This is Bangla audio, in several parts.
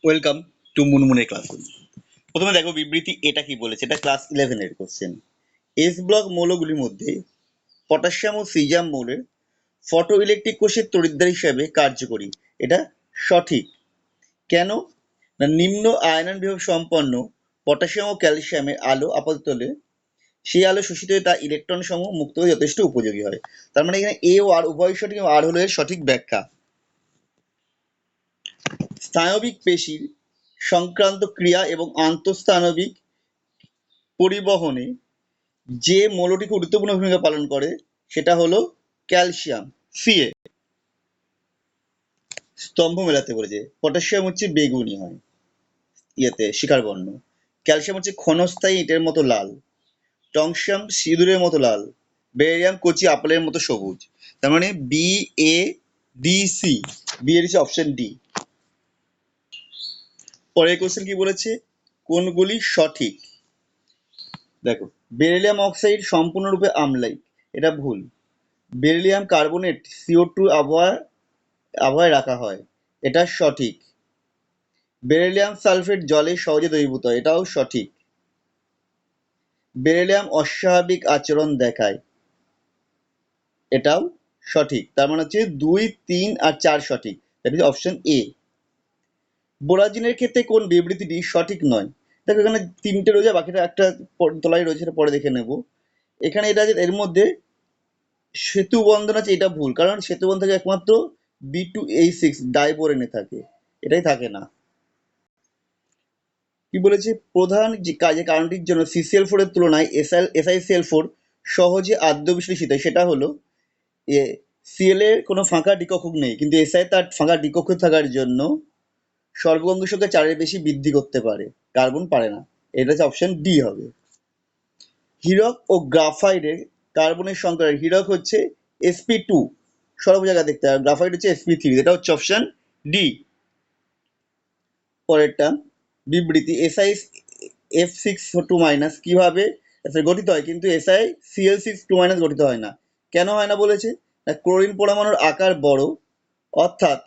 Welcome to মুনমুনের classroom. প্রথমে দেখো বিবৃতি এটা কি বলেছে, এটা ক্লাস 11 এর কোশ্চেন। এস ব্লক মৌলগুলির মধ্যে পটাশিয়াম ও সিজিয়াম মৌলের ফটো ইলেকট্রিক কোষের তড়িৎদ্বার হিসাবে কার্যকরী। এটা সঠিক। কেন না, নিম্ন আয়নন বিভব সম্পন্ন পটাশিয়াম ও ক্যালসিয়ামের আলো আপাতত হলে সেই আলো শোষিত হয়ে তা ইলেকট্রন সমূহ মুক্ত হয়ে যথেষ্ট উপযোগী হয়। তার মানে এখানে এ ও আর উভয় সঠিক এবং আর হলো এর সঠিক ব্যাখ্যা। স্নায়বিক পেশির সংক্রান্ত ক্রিয়া এবং আন্তঃস্নায়বিক পরিবহনে যে মৌলটি গুরুত্বপূর্ণ ভূমিকা পালন করে সেটা হলো ক্যালসিয়াম, সিএ। স্তম্ভ মেলাতে বলেছে। পটাশিয়াম হচ্ছে বেগুনি হয় শিখার বর্ণ, ক্যালসিয়াম হচ্ছে ক্ষণস্থায়ী ইটের মতো লাল, টংশিয়াম সিঁদুরের মতো লাল, বেরিয়াম কচি আপেলের মতো সবুজ। তার মানে বি, এ, ডি, সি। বি এর হচ্ছে অপশন ডি। পরের কোশ্চেন কি বলেছে, কোনগুলি সঠিক? দেখো, বেরিলিয়াম অক্সাইড সম্পূর্ণরূপে আম্লাইক, এটা ভুল। বেরিলিয়াম কার্বনেট CO2 আবহাওয়ায় রাখা হয়, এটা সঠিক। বেরিলিয়াম সালফেট জলে সহজে দ্রবীভূত হয়, এটাও সঠিক। বেরিলিয়াম অস্বাভাবিক আচরণ দেখায়, এটাও সঠিক। তার মানে হচ্ছে 2, 3 আর 4 সঠিক, দ্যাট ইজ অপশন এ। বোরাজিনের ক্ষেত্রে কোন বিবৃতিটি সঠিক নয়? দেখো এখানে তিনটে রয়েছে, বাকিটা একটা তলায় রয়েছে, এটা পরে দেখে নেব। এখানে এটা আছে, এর মধ্যে সেতু বন্ধন আছে, এটা ভুল, কারণ সেতু বন্ধন থাকে একমাত্র B2H6 ডাইবোরেনে থাকে, এটাই থাকে না। কি বলেছে, প্রধান যে কারণটির জন্য CCl4 এর তুলনায় SiCl4 সহজে আদ্য বিশ্লেষিত হয় সেটা হলো Cl এর কোনো ফাঁকা দ্বিকক্ষক নেই, কিন্তু Si তার ফাঁকা দ্বিকক্ষক থাকার জন্য সর্বকঙ্গ সংখ্যা 4 এর বেশি বৃদ্ধি করতে পারে, কার্বন পারে না। এটা হচ্ছে অপশন ডি হবে। হীরক ও গ্রাফাইটের কার্বনের সংখ্যা, হীরক হচ্ছে sp2, সর্ব জায়গায় দেখতে হবে, গ্রাফাইট হচ্ছে sp3, এটা হচ্ছে অপশন ডি। পরেরটা বিবৃতি SiF6 2- কিভাবে গঠিত হয়, কিন্তু SiCl6 2- গঠিত হয় না। কেন হয় না বলেছে, ক্লোরিন পরমাণুর আকার বড়, অর্থাৎ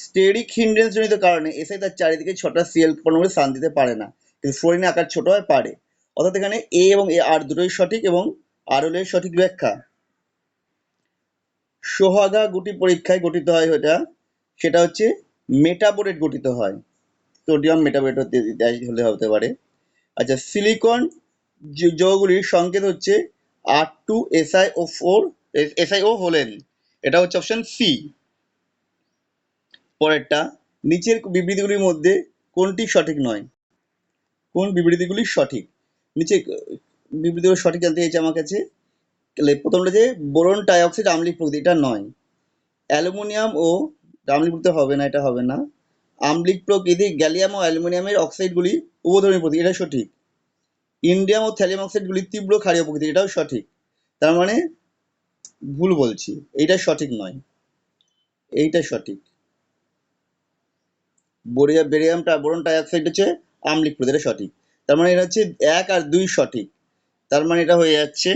স্টেরিক হিন্ড্রেন্স জনিত কারণে Si তার চারিদিকে 6টা Cl পরমাণু স্থান দিতে পারে না, কিন্তু ফ্লোরিনের আকার ছোট হয় পারে। অর্থাৎ এখানে এ এবং এ আর দুটোই সঠিক এবং আর হলো এর সঠিক ব্যাখ্যা। সোহাগা গুটি পরীক্ষায় গঠিত হয় সেটা হচ্ছে মেটাবোরেট গঠিত হয়, সোডিয়াম মেটাবোরেট হলে হতে পারে। আচ্ছা, সিলিকন যৌগগুলির সংকেত হচ্ছে R2SiO4 হলেন, এটা হচ্ছে অপশন সি। পরেরটা, নিচের বিবৃতিগুলির মধ্যে কোনটি সঠিক নয়? কোন বিবৃতিগুলি সঠিক? নিচে বিবৃতিগুলো সঠিক জানতে চাইছে আমার কাছে। প্রথমটা যে বোরন ডাইঅক্সাইড আম্লিক প্রকৃতি, এটা নয়। অ্যালুমিনিয়াম ও আম্লিক প্রকৃতি হবে না, এটা হবে না। আম্লিক প্রকৃতি গ্যালিয়াম ও অ্যালুমিনিয়ামের অক্সাইডগুলি উভধর্মী প্রকৃতি, এটা সঠিক। ইন্ডিয়াম ও থ্যালিয়াম অক্সাইডগুলি তীব্র ক্ষারীয় প্রকৃতির, এটাও সঠিক। তার মানে ভুল বলছি, এইটা সঠিক নয়, এইটা সঠিক। বোরন ডাইঅক্সাইড হচ্ছে আম্লিক প্রকৃতি, এটা সঠিক। তার মানে এটা হচ্ছে 1 আর 2 সঠিক। তার মানে এটা হয়ে যাচ্ছে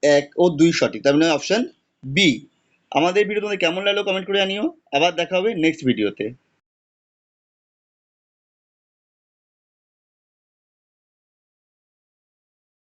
1 ও 2 সঠিক, তার মানে অপশন বি। আমাদের ভিডিও তোমাদের কেমন লাগলো কমেন্ট করে জানিও। আবার দেখা হবে নেক্সট ভিডিওতে।